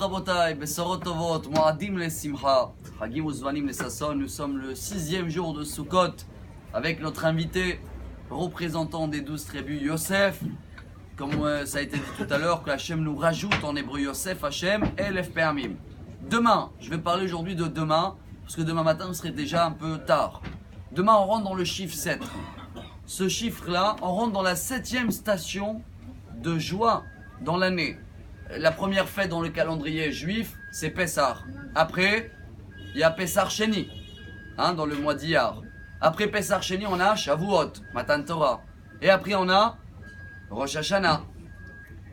Rabotai, Besorot Tovot, Moadim le Simcha, Hagim Uzvanim le Sasson. Nous sommes le 6e jour de Sukkot avec notre invité représentant des 12 tribus, Yosef. Comme ça a été dit tout à l'heure, que Hachem nous rajoute en hébreu Yosef, Hachem, Elef Pe'amim. Demain, je vais parler aujourd'hui de demain, parce que demain matin, ce serait déjà un peu tard. Demain, on rentre dans le chiffre 7. Ce chiffre-là, on rentre dans la 7e station de joie dans l'année. La première fête dans le calendrier juif, c'est Pessah. Après, il y a Pessah Sheni, dans le mois d'Iyar. Après Pessah Sheni, on a Shavuot, Matan Torah. Et après, on a Rosh Hashanah,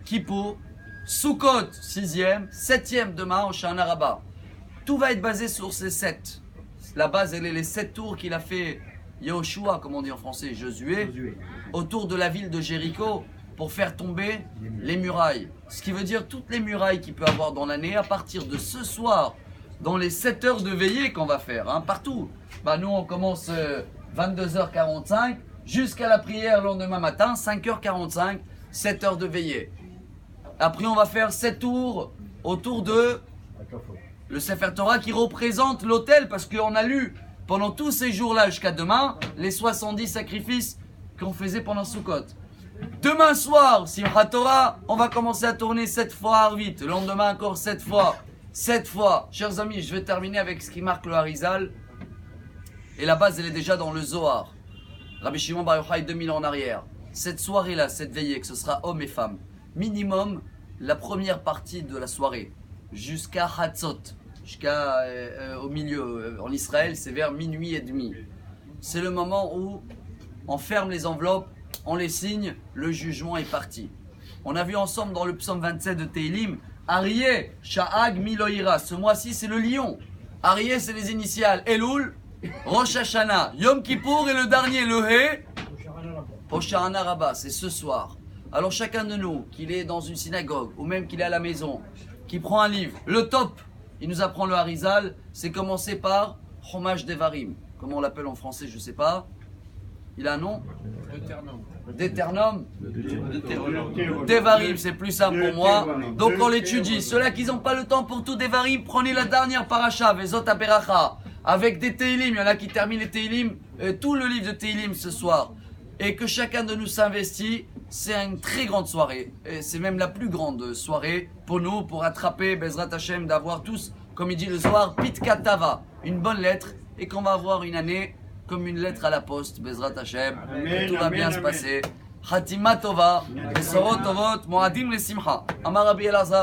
Kippour, Sukkot, 6e, 7e demain, Hoshana Rabbah. Tout va être basé sur ces 7. La base, elle est les 7 tours qu'il a fait Yehoshua, comme on dit en français, Josué, autour de la ville de Jéricho, pour faire tomber les murailles. Ce qui veut dire toutes les murailles qu'il peut avoir dans l'année, à partir de ce soir, dans les 7 heures de veillée qu'on va faire, partout. Nous, on commence 22h45, jusqu'à la prière le lendemain matin, 5h45, 7 heures de veillée. Après, on va faire 7 tours autour de le Sefer Torah qui représente l'autel, parce qu'on a lu pendant tous ces jours-là jusqu'à demain les 70 sacrifices qu'on faisait pendant Sukkot. Demain soir, Simchat Torah, on va commencer à tourner 7 fois Arvit. Le lendemain encore 7 fois. 7 fois. Chers amis, je vais terminer avec ce qui marque le Harizal. Et la base, elle est déjà dans le Zohar. Rabbi Shimon Bar Yochai, 2000 ans en arrière. Cette soirée-là, cette veillée, que ce sera hommes et femmes, minimum la première partie de la soirée, jusqu'à Hatzot, jusqu'à au milieu. En Israël, c'est vers minuit et demi. C'est le moment où on ferme les enveloppes, on les signe, le jugement est parti. On a vu ensemble dans le psaume 27 de Tehillim, Aryeh, Sha'ag, Miloïra. Ce mois-ci, c'est le lion. Aryeh, c'est les initiales. Elul, Rosh Hashanah, Yom Kippour et le dernier, le He, Hoshana Rabbah. C'est ce soir. Alors chacun de nous, qu'il est dans une synagogue ou même qu'il est à la maison, qui prend un livre, le top, il nous apprend le Harizal, c'est commencer par Chomash Devarim. Comment on l'appelle en français, je ne sais pas. Il a un nom? Deutéronome. Devarim, c'est plus simple pour moi. Donc on l'étudie. Ceux-là qui n'ont pas le temps pour tout Devarim, prenez la dernière paracha, Vezot Aberacha, avec des Tehillim. Il y en a qui terminent les Tehillim, tout le livre de Tehillim ce soir. Et que chacun de nous s'investit. C'est une très grande soirée. Et c'est même la plus grande soirée pour nous, pour attraper Bezrat Hashem, d'avoir tous, comme il dit le soir, Pitka Tava, une bonne lettre, et qu'on va avoir une année comme une lettre à la poste, Bezrat Hashem, que tout va bien se passer. Khatima Tova, Besorot Tovot, Moadim le Simcha. Amar Rabbi Elazar.